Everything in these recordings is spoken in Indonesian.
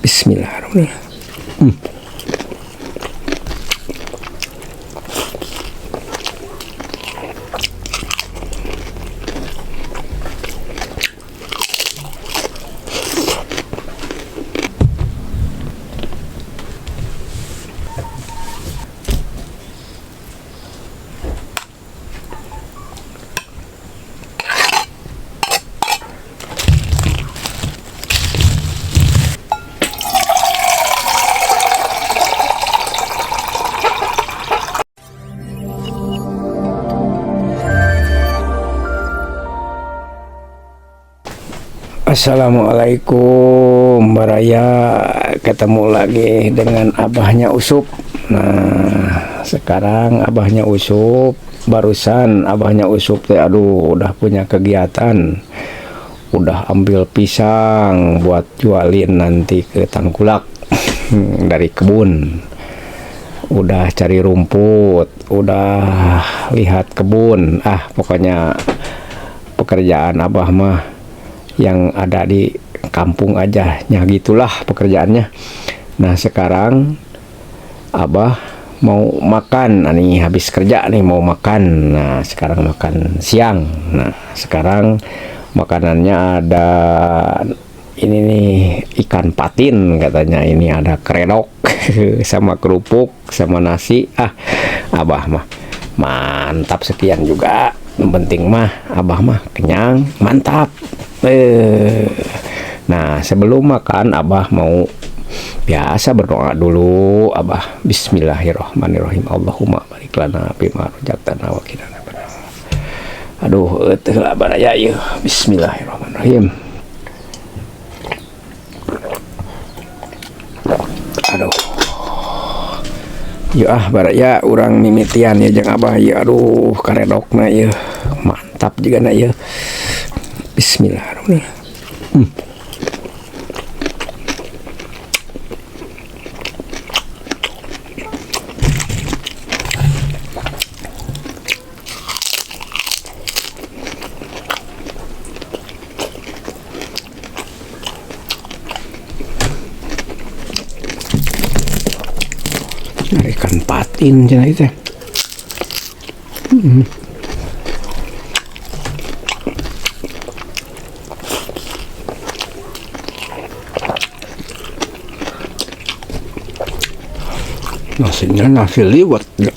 Bismillahirrahmanirrahim. Assalamualaikum Baraya, ketemu lagi dengan abahnya Usup. Nah, sekarang abahnya Usup, barusan abahnya Usup aduh udah punya kegiatan, udah ambil pisang buat jualin nanti ke Tangkulak dari kebun, udah cari rumput, udah lihat kebun, pokoknya pekerjaan abah mah yang ada di kampung aja, ya gitulah pekerjaannya. Nah sekarang abah mau makan, nih habis kerja nih mau makan. Nah sekarang makan siang. Nah sekarang makanannya ada ini nih, ikan patin katanya, ini ada keredok sama kerupuk sama nasi. Abah mah mantap, sekian juga. Yang penting mah abah mah kenyang, mantap. Nah sebelum makan abah mau biasa berdoa dulu. Abah Bismillahirrahmanirrahim. Allahumma barik lana bima razaqtana wa qina adzabannar. Aduh teulah baraya ieu. Bismillahirrahmanirrahim. Aduh ya baraya urang mimitian ya jeung abah ya. Aduh karedokna ieu mantap juga na ieu. Bismillahirrahmanirrahim. Ikan patin cenah itu. Nasinya nasi liwet ya.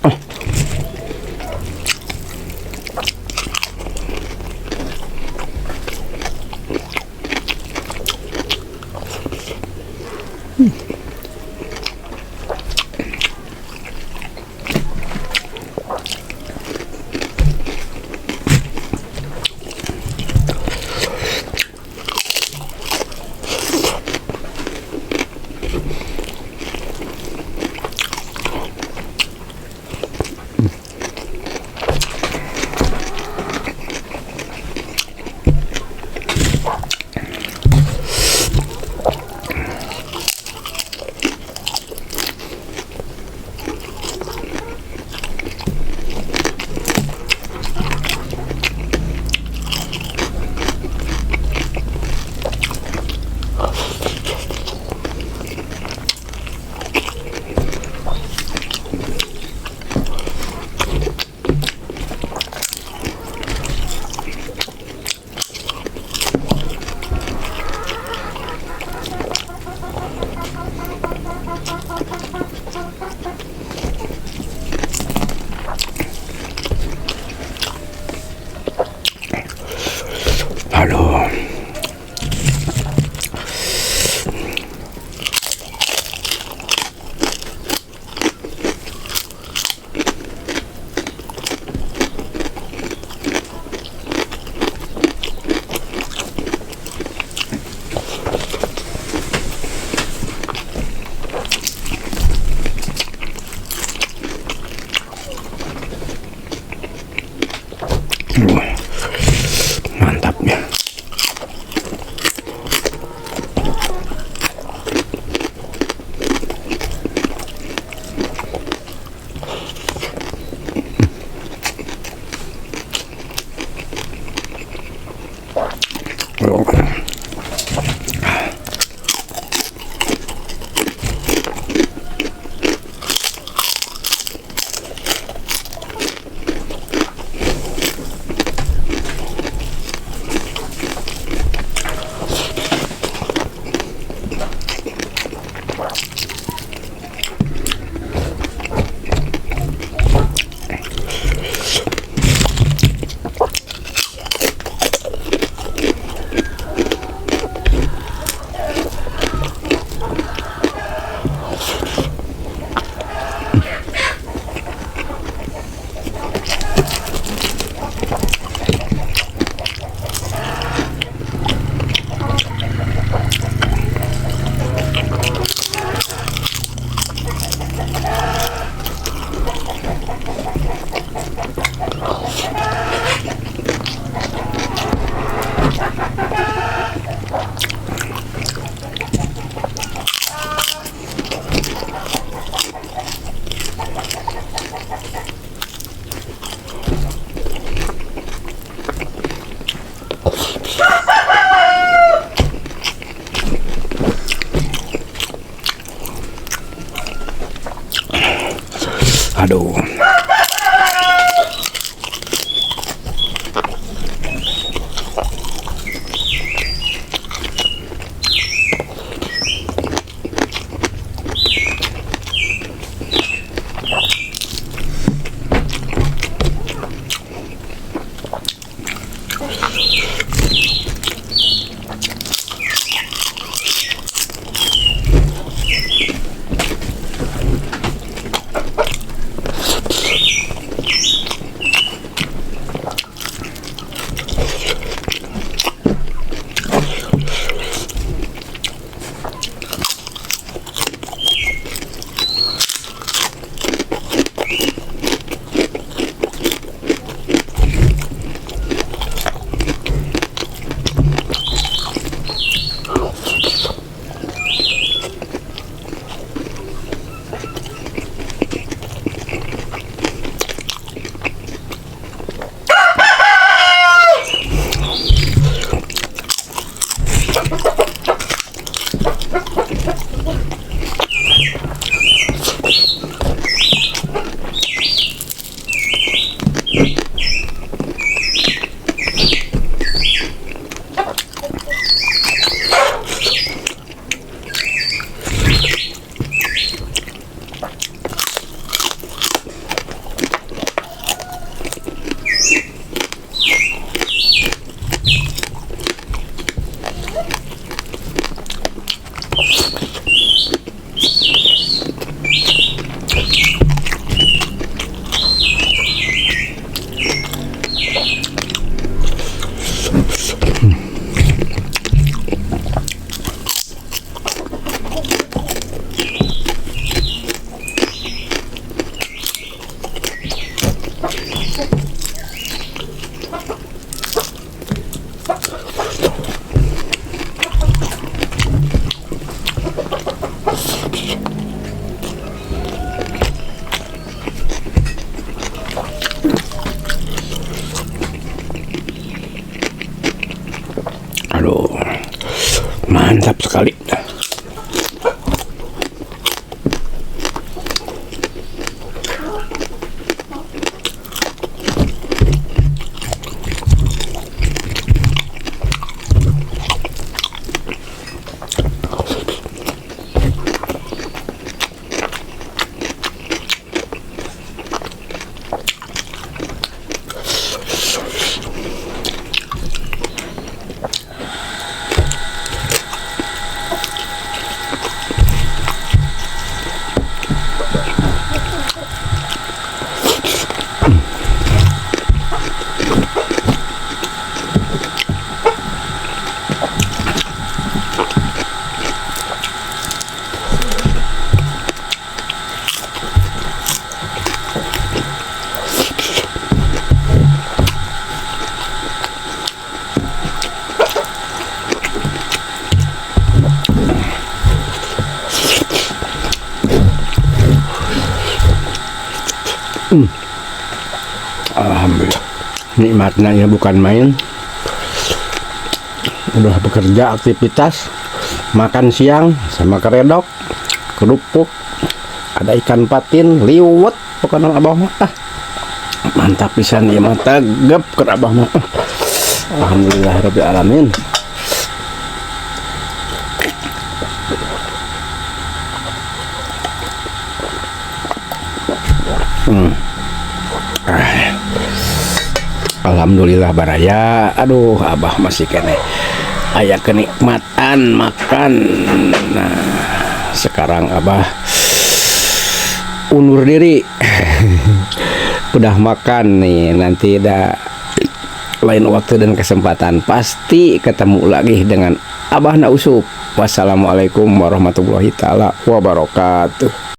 Aduh. Aduh, mantap sekali. Alhamdulillah, nikmatnya ya bukan main. Udah bekerja aktivitas, makan siang sama keredok, kerupuk, ada ikan patin, liwet, pokoknya abah mah mantap pisan ya mah, tegep ke abah mah. Alhamdulillah rabbil alamin. Alhamdulillah baraya. Aduh, abah masih kene aya kenikmatan makan. Nah, sekarang abah undur diri. Udah makan nih, nanti dah lain waktu dan kesempatan pasti ketemu lagi dengan Abah Na Usup. Wassalamualaikum warahmatullahi taala wabarakatuh.